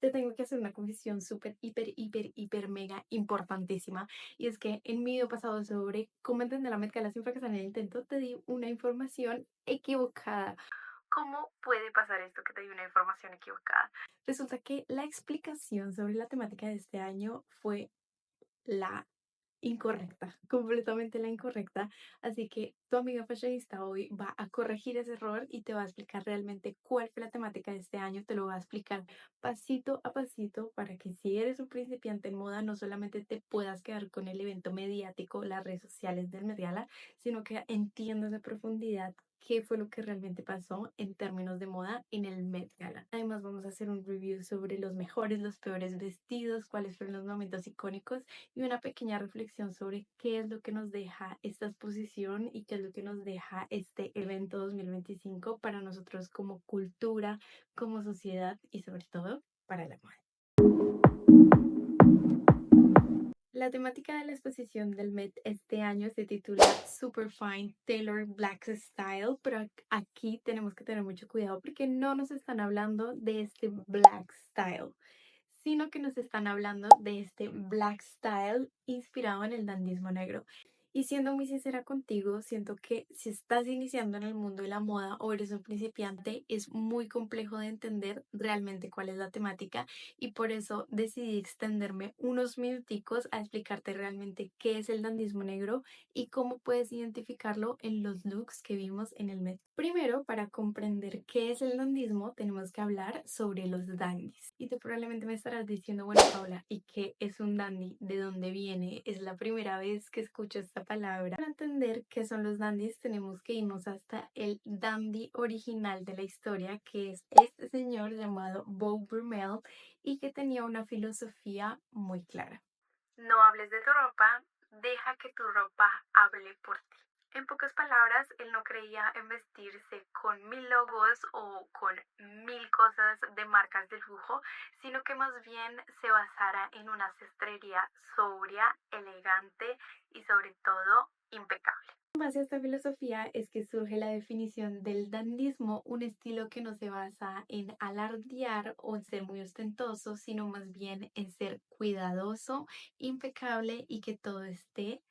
te tengo que hacer una confesión súper, hiper, mega importantísima. Y es que en mi video pasado sobre cómo entender la mezcla sin fracasar en el intento, te di una información equivocada. ¿Cómo puede pasar esto que te di una información equivocada? Resulta que la explicación sobre la temática de este año fue la incorrecta, completamente la incorrecta. Así que tu amiga fashionista hoy va a corregir ese error y te va a explicar realmente cuál fue la temática de este año. Te lo va a explicar pasito a pasito para que si eres un principiante en moda, no solamente te puedas quedar con el evento mediático, las redes sociales del Met Gala, sino que entiendas a profundidad qué fue lo que realmente pasó en términos de moda en el Met Gala. Además, vamos a hacer un review sobre los mejores, los peores vestidos, cuáles fueron los momentos icónicos y una pequeña reflexión sobre qué es lo que nos deja esta exposición y qué es lo que nos deja este evento 2025 para nosotros como cultura, como sociedad y sobre todo para la moda. La temática de la exposición del Met este año se titula Superfine Taylor Black Style, pero aquí tenemos que tener mucho cuidado porque no nos están hablando de este Black Style, sino que nos están hablando de este Black Style inspirado en el dandismo negro. Y siendo muy sincera contigo, siento que si estás iniciando en el mundo de la moda o eres un principiante, es muy complejo de entender realmente cuál es la temática y por eso decidí extenderme unos minuticos a explicarte realmente qué es el dandismo negro y cómo puedes identificarlo en los looks que vimos en el Met. Primero, para comprender qué es el dandismo, tenemos que hablar sobre los dandis. Y tú probablemente me estarás diciendo, bueno, Paula, ¿y qué es un dandy? ¿De dónde viene? Es la primera vez que escucho esta palabra. Para entender qué son los dandis, tenemos que irnos hasta el dandy original de la historia, que es este señor llamado Beau Brummel y que tenía una filosofía muy clara. No hables de tu ropa, deja que tu ropa hable por ti. En pocas palabras, él no creía en vestirse con 1000 logos o con 1000 cosas de marcas de lujo, sino que más bien se basara en una sastrería sobria, elegante y sobre todo impecable. En base a esta filosofía es que surge la definición del dandismo, un estilo que no se basa en alardear o en ser muy ostentoso, sino más bien en ser cuidadoso, impecable y que todo esté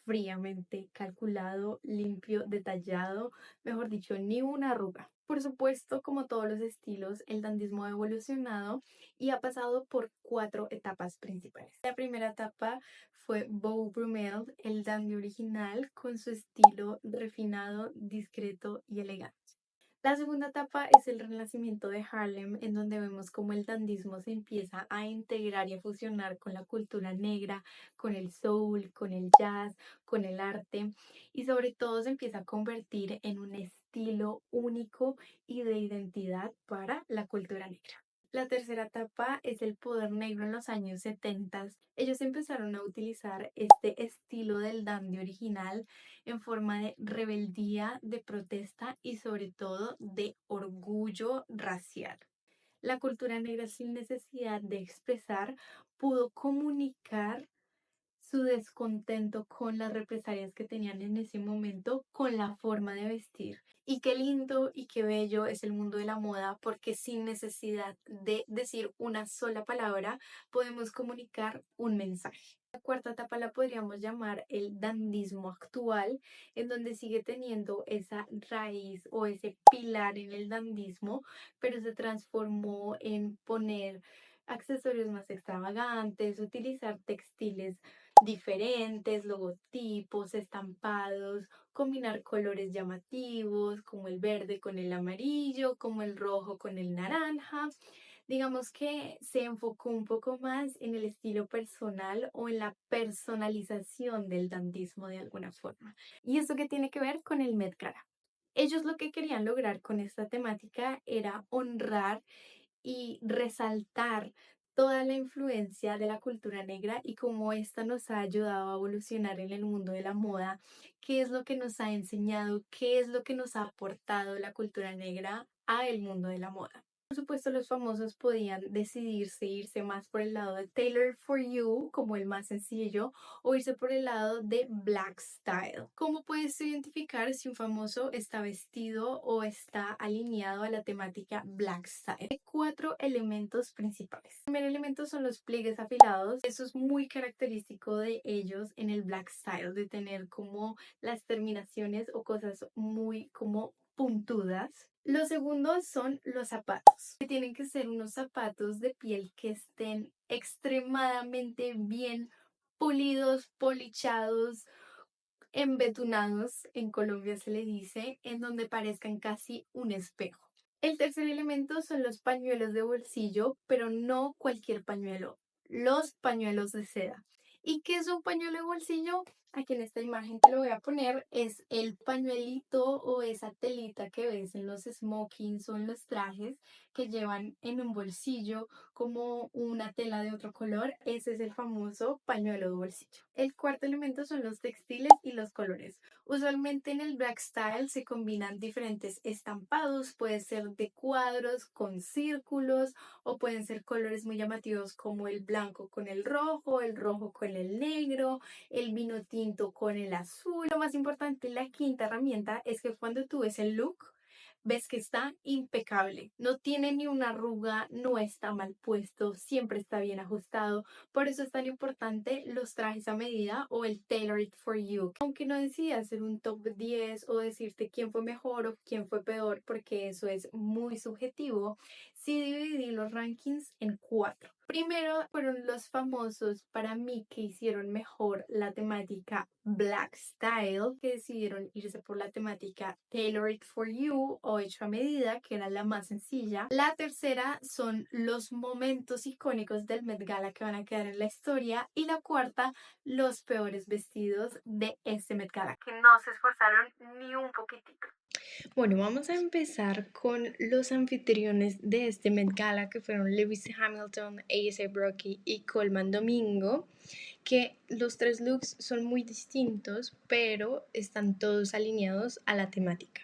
fríamente calculado, limpio, detallado, mejor dicho, ni una arruga. Por supuesto, como todos los estilos, el dandismo ha evolucionado y ha pasado por 4 etapas principales. La primera etapa fue Beau Brummel, el dandy original, con su estilo refinado, discreto y elegante. La segunda etapa es el renacimiento de Harlem, en donde vemos cómo el dandismo se empieza a integrar y a fusionar con la cultura negra, con el soul, con el jazz, con el arte y sobre todo se empieza a convertir en un estilo único y de identidad para la cultura negra. La tercera etapa es el poder negro en los años 70. Ellos empezaron a utilizar este estilo del dandy original en forma de rebeldía, de protesta y sobre todo de orgullo racial. La cultura negra sin necesidad de expresar pudo comunicar su descontento con las represalias que tenían en ese momento con la forma de vestir. Y qué lindo y qué bello es el mundo de la moda porque sin necesidad de decir una sola palabra podemos comunicar un mensaje. La cuarta etapa la podríamos llamar el dandismo actual, en donde sigue teniendo esa raíz o ese pilar en el dandismo, pero se transformó en poner accesorios más extravagantes, utilizar textiles diferentes, logotipos, estampados, combinar colores llamativos como el verde con el amarillo, como el rojo con el naranja. Digamos que se enfocó un poco más en el estilo personal o en la personalización del dandismo de alguna forma. ¿Y eso qué tiene que ver con el Met Gala? Ellos lo que querían lograr con esta temática era honrar y resaltar toda la influencia de la cultura negra y cómo esta nos ha ayudado a evolucionar en el mundo de la moda, qué es lo que nos ha enseñado, qué es lo que nos ha aportado la cultura negra a el mundo de la moda. Por supuesto, los famosos podían decidirse irse más por el lado de Tailor for You, como el más sencillo, o irse por el lado de Black Style. ¿Cómo puedes identificar si un famoso está vestido o está alineado a la temática Black Style? Hay cuatro elementos principales. El primer elemento son los pliegues afilados. Eso es muy característico de ellos en el Black Style, de tener como las terminaciones o cosas muy como puntudas. Los segundos son los zapatos, que tienen que ser unos zapatos de piel que estén extremadamente bien pulidos, polichados, embetunados, en Colombia se le dice, en donde parezcan casi un espejo. El tercer elemento son los pañuelos de bolsillo, pero no cualquier pañuelo, los pañuelos de seda. ¿Y qué es un pañuelo de bolsillo? Aquí en esta imagen te lo voy a poner, es el pañuelito o esa telita que ves en los smokings o en los trajes que llevan en un bolsillo como una tela de otro color. Ese es el famoso pañuelo de bolsillo. El cuarto elemento son los textiles y los colores. Usualmente en el Black Style se combinan diferentes estampados, puede ser de cuadros con círculos o pueden ser colores muy llamativos como el blanco con el rojo con el negro, el vino tinto con el azul. Lo más importante, la quinta herramienta es que cuando tú ves el look, ves que está impecable, no tiene ni una arruga, no está mal puesto, siempre está bien ajustado. Por eso es tan importante los trajes a medida o el tailored for you. Aunque no decida hacer un top 10 o decirte quién fue mejor o quién fue peor, porque eso es muy subjetivo, sí dividí los rankings en cuatro. Primero fueron los famosos para mí que hicieron mejor la temática Black Style, que decidieron irse por la temática Tailored for You o hecho a medida, que era la más sencilla. La tercera son los momentos icónicos del Met Gala que van a quedar en la historia. Y la cuarta, los peores vestidos de este Met Gala, que no se esforzaron ni un poquitito. Bueno, vamos a empezar con los anfitriones de este Met Gala, que fueron Lewis Hamilton, A$AP Rocky y Colman Domingo, que los tres looks son muy distintos, pero están todos alineados a la temática.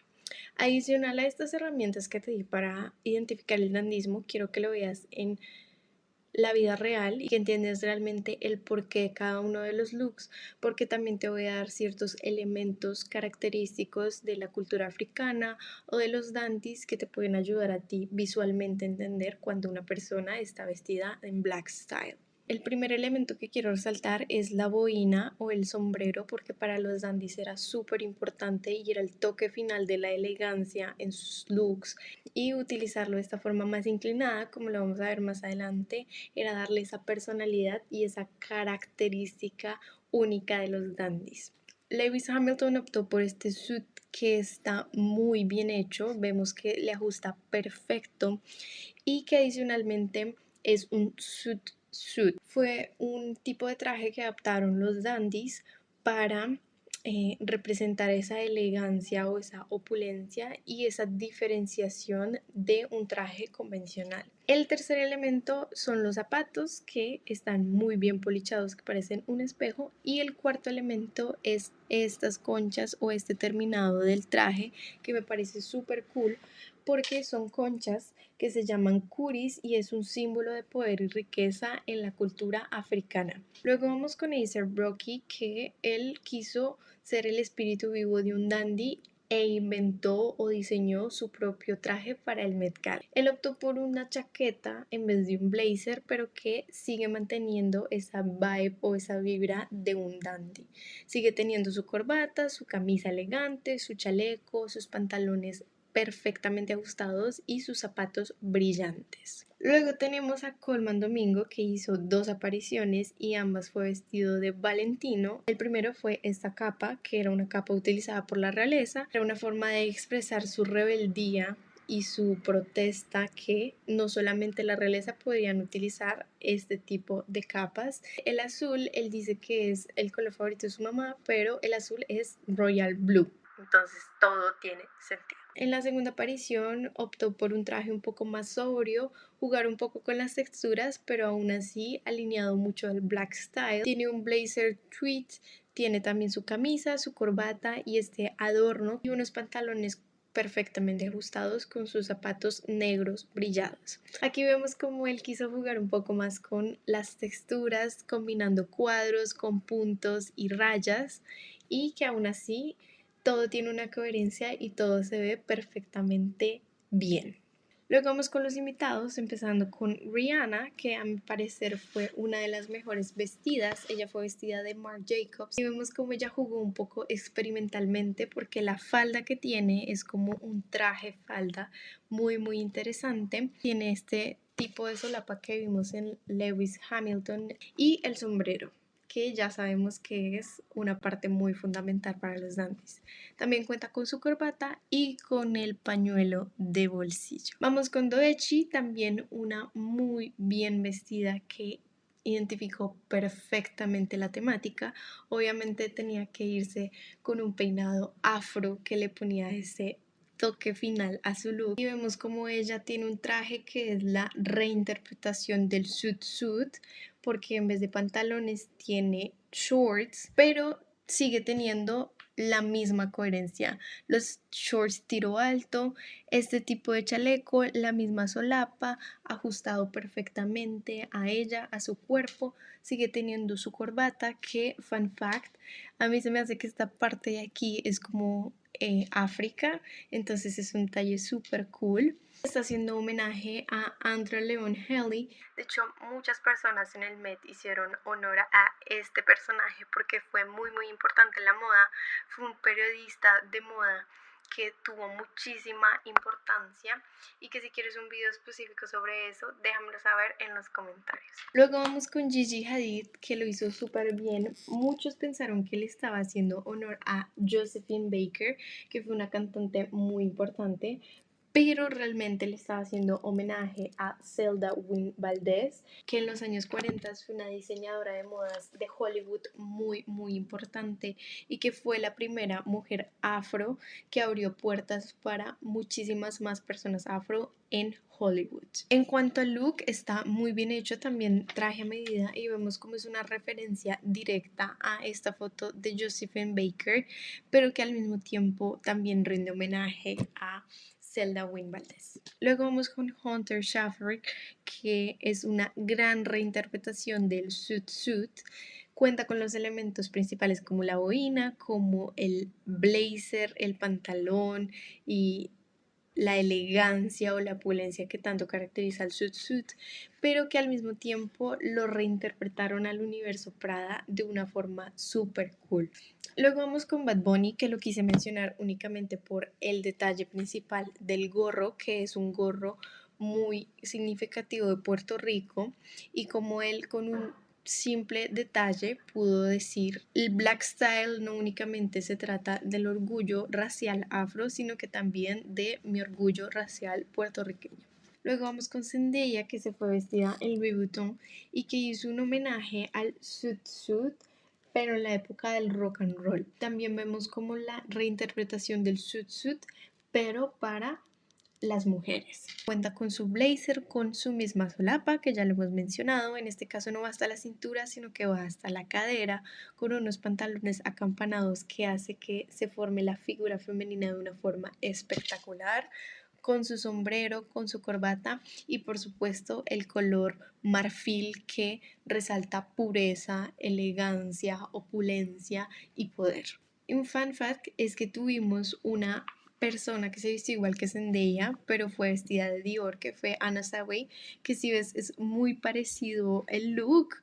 Adicional a estas herramientas que te di para identificar el dandismo, quiero que lo veas en la vida real y que entiendes realmente el porqué de cada uno de los looks, porque también te voy a dar ciertos elementos característicos de la cultura africana o de los dandis que te pueden ayudar a ti visualmente a entender cuando una persona está vestida en black style. El primer elemento que quiero resaltar es la boina o el sombrero, porque para los dandis era súper importante y era el toque final de la elegancia en sus looks, y utilizarlo de esta forma más inclinada, como lo vamos a ver más adelante, era darle esa personalidad y esa característica única de los dandis. Lewis Hamilton optó por este suit que está muy bien hecho, vemos que le ajusta perfecto y que adicionalmente es un suit. Fue un tipo de traje que adaptaron los dandis para representar esa elegancia o esa opulencia y esa diferenciación de un traje convencional. El tercer elemento son los zapatos, que están muy bien polichados, que parecen un espejo, y el cuarto elemento es estas conchas o este terminado del traje, que me parece súper cool porque son conchas que se llaman curis y es un símbolo de poder y riqueza en la cultura africana. Luego vamos con A$AP Rocky, que él quiso ser el espíritu vivo de un dandy e inventó o diseñó su propio traje para el Met Gala. Él optó por una chaqueta en vez de un blazer, pero que sigue manteniendo esa vibe o esa vibra de un dandy. Sigue teniendo su corbata, su camisa elegante, su chaleco, sus pantalones perfectamente ajustados y sus zapatos brillantes. Luego tenemos a Colman Domingo, que hizo dos apariciones y ambas fue vestido de Valentino. El primero fue esta capa, que era una capa utilizada por la realeza, era una forma de expresar su rebeldía y su protesta, que no solamente la realeza podían utilizar este tipo de capas. El azul, él dice que es el color favorito de su mamá, pero el azul es royal blue. Entonces todo tiene sentido. En la segunda aparición optó por un traje un poco más sobrio, jugar un poco con las texturas, pero aún así alineado mucho al black style. Tiene un blazer tweed, tiene también su camisa, su corbata y este adorno y unos pantalones perfectamente ajustados con sus zapatos negros brillados. Aquí vemos como él quiso jugar un poco más con las texturas, combinando cuadros con puntos y rayas, y que aún así todo tiene una coherencia y todo se ve perfectamente bien. Luego vamos con los invitados, empezando con Rihanna, que a mi parecer fue una de las mejores vestidas. Ella fue vestida de Marc Jacobs y vemos como ella jugó un poco experimentalmente porque la falda que tiene es como un traje falda muy interesante. Tiene este tipo de solapa que vimos en Lewis Hamilton y el sombrero, que ya sabemos que es una parte muy fundamental para los dandies. También cuenta con su corbata y con el pañuelo de bolsillo. Vamos con Doechi, también una muy bien vestida que identificó perfectamente la temática. Obviamente tenía que irse con un peinado afro que le ponía ese toque final a su look, y vemos como ella tiene un traje que es la reinterpretación del suit porque en vez de pantalones tiene shorts, pero sigue teniendo la misma coherencia. Los shorts tiro alto, este tipo de chaleco, la misma solapa, ajustado perfectamente a ella, a su cuerpo. Sigue teniendo su corbata, que, fun fact, a mí se me hace que esta parte de aquí es como África, entonces es un talle súper cool. Está haciendo homenaje a Andrea Leon Haley. De hecho, muchas personas en el Met hicieron honor a este personaje porque fue muy importante en la moda. Fue un periodista de moda que tuvo muchísima importancia, y que si quieres un video específico sobre eso, déjamelo saber en los comentarios. Luego vamos con Gigi Hadid, que lo hizo súper bien. Muchos pensaron que le estaba haciendo honor a Josephine Baker, que fue una cantante muy importante, pero realmente le estaba haciendo homenaje a Zelda Wynne Valdez, que en los años 40 fue una diseñadora de modas de Hollywood muy importante, y que fue la primera mujer afro que abrió puertas para muchísimas más personas afro en Hollywood. En cuanto al look, está muy bien hecho, también traje a medida, y vemos como es una referencia directa a esta foto de Josephine Baker, pero que al mismo tiempo también rinde homenaje a Zelda Wynne Valdez. Luego vamos con Hunter Schafer, que es una gran reinterpretación del suit. Cuenta con los elementos principales como la boina, como el blazer, el pantalón y la elegancia o la opulencia que tanto caracteriza al suit, pero que al mismo tiempo lo reinterpretaron al universo Prada de una forma súper cool. Luego vamos con Bad Bunny, que lo quise mencionar únicamente por el detalle principal del gorro, que es un gorro muy significativo de Puerto Rico, y como él con un simple detalle pudo decir: el Black Style no únicamente se trata del orgullo racial afro, sino que también de mi orgullo racial puertorriqueño. Luego vamos con Zendaya, que se fue vestida en Louis Vuitton y que hizo un homenaje al suit, pero en la época del rock and roll. También vemos como la reinterpretación del suit, pero para las mujeres. Cuenta con su blazer, con su misma solapa, que ya lo hemos mencionado. En este caso no va hasta la cintura, sino que va hasta la cadera, con unos pantalones acampanados que hace que se forme la figura femenina de una forma espectacular, con su sombrero, con su corbata y por supuesto el color marfil, que resalta pureza, elegancia, opulencia y poder. Un fun fact es que tuvimos una persona que se vistió igual que Zendaya, pero fue vestida de Dior, que fue Anna Sawai, que si ves es muy parecido el look,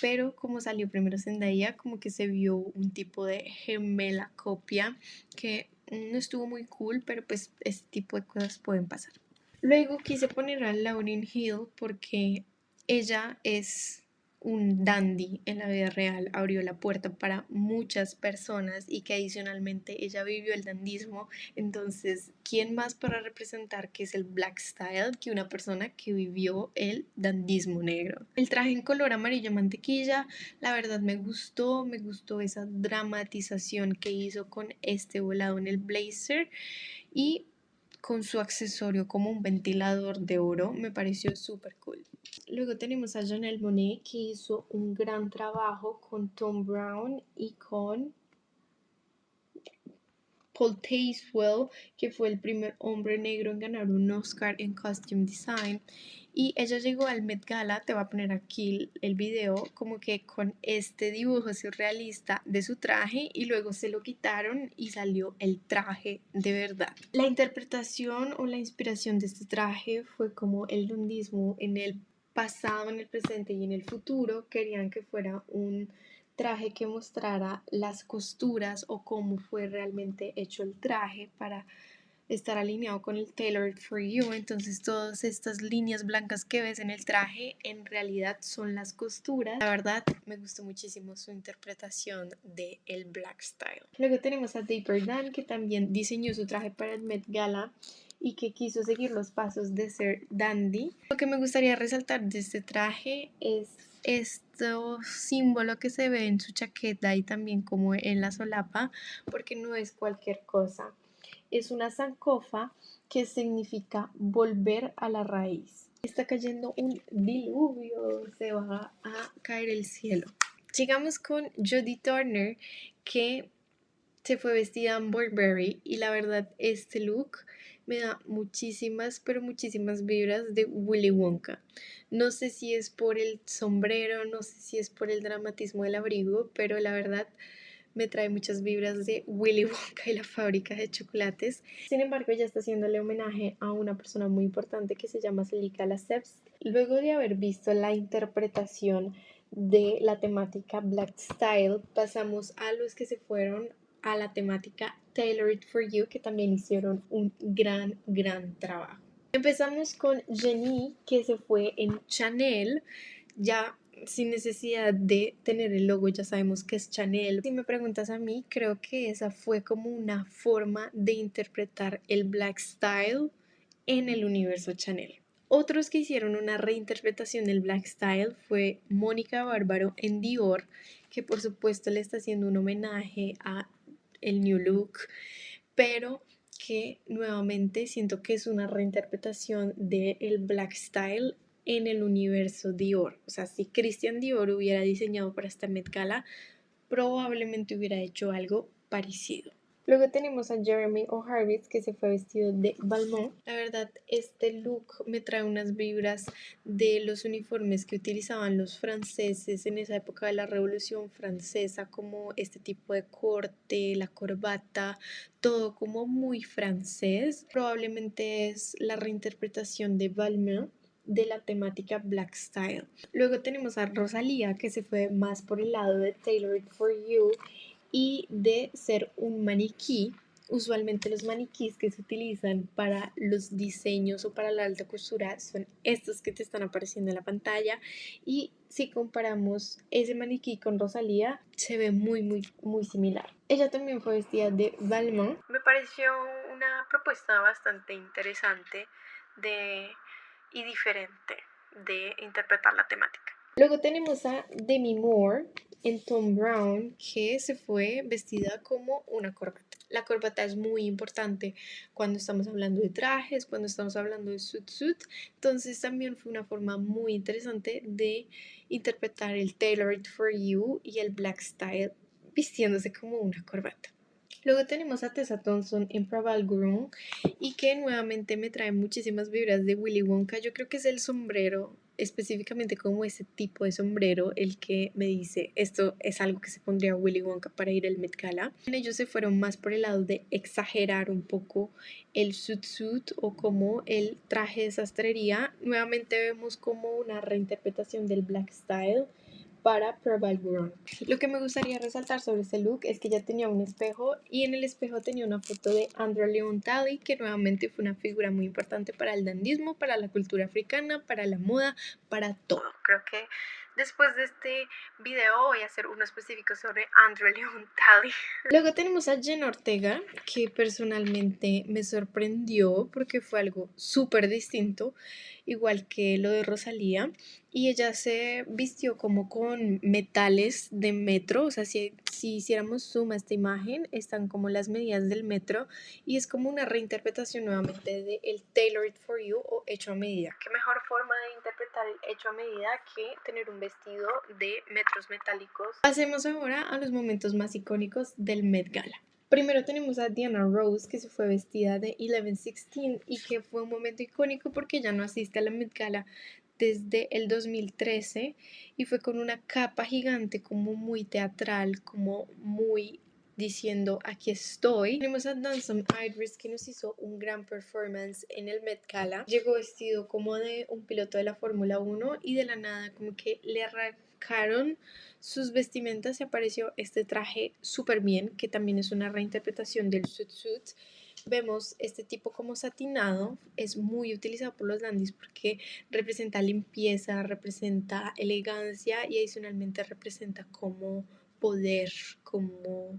pero como salió primero Zendaya, como que se vio un tipo de gemela copia que no estuvo muy cool, pero pues este tipo de cosas pueden pasar. Luego quise poner a Lauryn Hill porque ella es un dandy en la vida real, abrió la puerta para muchas personas y que adicionalmente ella vivió el dandismo. Entonces, ¿quién más para representar qué es el black style que una persona que vivió el dandismo negro? El traje en color amarillo mantequilla, la verdad me gustó esa dramatización que hizo con este volado en el blazer y con su accesorio como un ventilador de oro, me pareció súper cool. Luego tenemos a Janelle Monáe, que hizo un gran trabajo con Thom Browne y con Cole Tazewell, que fue el primer hombre negro en ganar un Oscar en Costume Design. Y ella llegó al Met Gala, te voy a poner aquí el video, como que con este dibujo surrealista de su traje y luego se lo quitaron y salió el traje de verdad. La interpretación o la inspiración de este traje fue como el nudismo en el pasado, en el presente y en el futuro. Querían que fuera un traje que mostrara las costuras o cómo fue realmente hecho el traje para estar alineado con el Tailored for You. Entonces todas estas líneas blancas que ves en el traje en realidad son las costuras. La verdad me gustó muchísimo su interpretación de el Black Style. Luego tenemos a Dapper Dan, que también diseñó su traje para el Met Gala y que quiso seguir los pasos de ser dandy. Lo que me gustaría resaltar de este traje es símbolo que se ve en su chaqueta y también como en la solapa, porque no es cualquier cosa. Es una sankofa que significa volver a la raíz. Está cayendo un diluvio, se va a caer el cielo. Llegamos con Jodie Turner, que se fue vestida en Burberry, y la verdad este look me da muchísimas, pero muchísimas vibras de Willy Wonka. No sé si es por el sombrero, no sé si es por el dramatismo del abrigo, pero la verdad me trae muchas vibras de Willy Wonka y la fábrica de chocolates. Sin embargo, ella está haciéndole homenaje a una persona muy importante que se llama Selika Lasevsky. Luego de haber visto la interpretación de la temática Black Style, pasamos a los que se fueron a la temática Tailored for You, que también hicieron un gran trabajo. Empezamos con Jenny, que se fue en Chanel, ya sin necesidad de tener el logo, ya sabemos que es Chanel. Si me preguntas a mí, creo que esa fue como una forma de interpretar el Black Style en el universo Chanel. Otros que hicieron una reinterpretación del Black Style fue Mónica Bárbaro en Dior, que por supuesto le está haciendo un homenaje a el New Look, pero que nuevamente siento que es una reinterpretación del Black Style en el universo Dior. O sea, si Christian Dior hubiera diseñado para esta Met Gala, probablemente hubiera hecho algo parecido. Luego tenemos a Jeremy O'Harvitz, que se fue vestido de Balmain. La verdad, este look me trae unas vibras de los uniformes que utilizaban los franceses en esa época de la Revolución Francesa, como este tipo de corte, la corbata, todo como muy francés. Probablemente es la reinterpretación de Balmain de la temática Black Style. Luego tenemos a Rosalía, que se fue más por el lado de Tailored for You y de ser un maniquí. Usualmente los maniquís que se utilizan para los diseños o para la alta costura son estos que te están apareciendo en la pantalla, y si comparamos ese maniquí con Rosalía se ve muy similar. Ella también fue vestida de Balmain. Me pareció una propuesta bastante interesante y diferente de interpretar la temática. Luego tenemos a Demi Moore en Thom Browne, que se fue vestida como una corbata. La corbata es muy importante cuando estamos hablando de trajes, cuando estamos hablando de suit. Entonces también fue una forma muy interesante de interpretar el Tailored for You y el Black Style vistiéndose como una corbata. Luego tenemos a Tessa Thompson en Praval Gurung, y que nuevamente me trae muchísimas vibras de Willy Wonka. Yo creo que es el sombrero, específicamente como ese tipo de sombrero, el que me dice esto es algo que se pondría Willy Wonka para ir al Met Gala. Ellos se fueron más por el lado de exagerar un poco el suit o como el traje de sastrería. Nuevamente vemos como una reinterpretación del Black Style para Praval Gurung. Lo que me gustaría resaltar sobre este look es que ya tenía un espejo, y en el espejo tenía una foto de Andrew Leon Talley, que nuevamente fue una figura muy importante para el dandismo, para la cultura africana, para la moda, para todo. Creo que después de este video voy a hacer uno específico sobre Andrew Leon Talley. Luego tenemos a Jenna Ortega, que personalmente me sorprendió porque fue algo súper distinto, igual que lo de Rosalía, y ella se vistió como con metales de metro. O sea, si hiciéramos zoom a esta imagen, están como las medidas del metro, y es como una reinterpretación nuevamente de el Tailored for You o hecho a medida. ¿Qué mejor forma de interpretar el hecho a medida que tener un vestido de metros metálicos? Pasemos ahora a los momentos más icónicos del Met Gala. Primero tenemos a Diana Rose, que se fue vestida de 11:16 y que fue un momento icónico porque ella no asiste a la Met Gala desde el 2013 y fue con una capa gigante como muy teatral, como muy diciendo aquí estoy. Tenemos a Danson Idris que nos hizo un gran performance en el Met Gala. Llegó vestido como de un piloto de la Fórmula 1 y de la nada como que le arrancaron sus vestimentas y apareció este traje súper bien, que también es una reinterpretación del suit. Vemos este tipo como satinado, es muy utilizado por los dandies porque representa limpieza, representa elegancia y adicionalmente representa como poder, como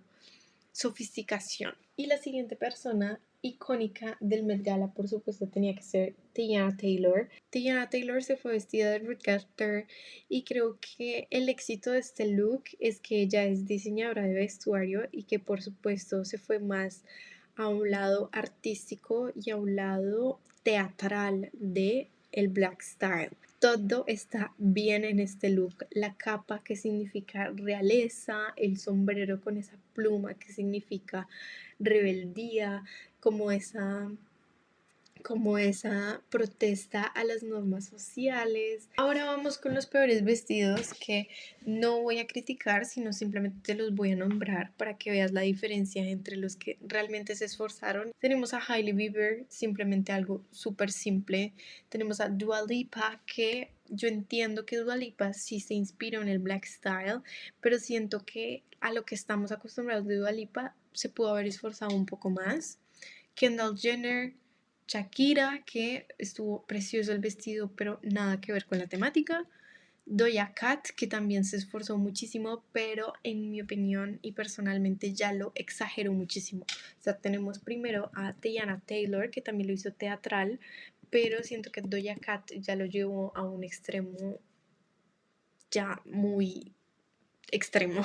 sofisticación. Y la siguiente persona icónica del Met Gala, por supuesto, tenía que ser Tiana Taylor. Tiana Taylor se fue vestida de Ruth Carter y creo que el éxito de este look es que ella es diseñadora de vestuario y que por supuesto se fue más a un lado artístico y a un lado teatral de el black style. Todo está bien en este look. La capa que significa realeza, el sombrero con esa pluma que significa rebeldía, como esa como esa protesta a las normas sociales. Ahora vamos con los peores vestidos que no voy a criticar, sino simplemente te los voy a nombrar para que veas la diferencia entre los que realmente se esforzaron. Tenemos a Hailey Bieber, simplemente algo súper simple. Tenemos a Dua Lipa, que yo entiendo que Dua Lipa sí se inspiró en el black style, pero siento que a lo que estamos acostumbrados de Dua Lipa se pudo haber esforzado un poco más. Kendall Jenner, Shakira, que estuvo precioso el vestido, pero nada que ver con la temática. Doja Cat, que también se esforzó muchísimo, pero en mi opinión y personalmente ya lo exageró muchísimo. O sea, tenemos primero a Tiana Taylor, que también lo hizo teatral, pero siento que Doja Cat ya lo llevó a un extremo ya muy extremo.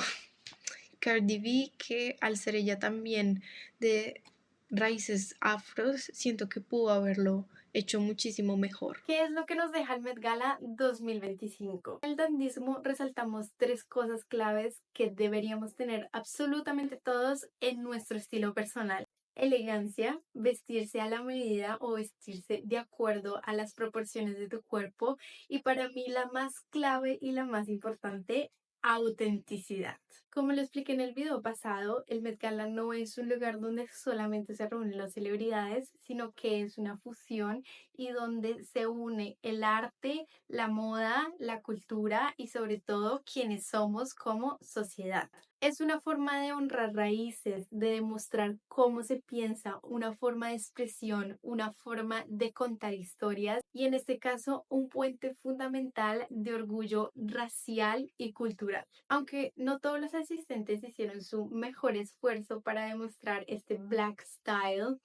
Cardi B, que al ser ella también de raíces afros, siento que pudo haberlo hecho muchísimo mejor. ¿Qué es lo que nos deja el Met Gala 2025? En el dandismo resaltamos tres cosas claves que deberíamos tener absolutamente todos en nuestro estilo personal. Elegancia, vestirse a la medida o vestirse de acuerdo a las proporciones de tu cuerpo. Y para mí la más clave y la más importante, autenticidad. Como lo expliqué en el video pasado, el Met Gala no es un lugar donde solamente se reúnen las celebridades, sino que es una fusión y donde se une el arte, la moda, la cultura y sobre todo quienes somos como sociedad. Es una forma de honrar raíces, de demostrar cómo se piensa, una forma de expresión, una forma de contar historias y en este caso un puente fundamental de orgullo racial y cultural. Aunque no todos los asistentes hicieron su mejor esfuerzo para demostrar este black style,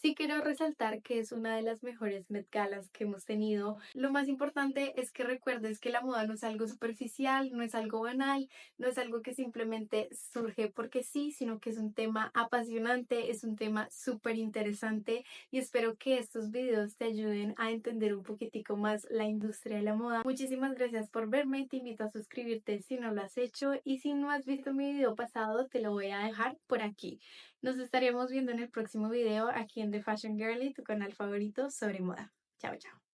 sí quiero resaltar que es una de las mejores Met Galas que hemos tenido. Lo más importante es que recuerdes que la moda no es algo superficial, no es algo banal, no es algo que simplemente surge porque sí, sino que es un tema apasionante, es un tema súper interesante y espero que estos videos te ayuden a entender un poquitico más la industria de la moda. Muchísimas gracias por verme, te invito a suscribirte si no lo has hecho y si no has visto mi video pasado te lo voy a dejar por aquí. Nos estaremos viendo en el próximo video aquí en The Fashion Girly, tu canal favorito sobre moda. Chao, chao.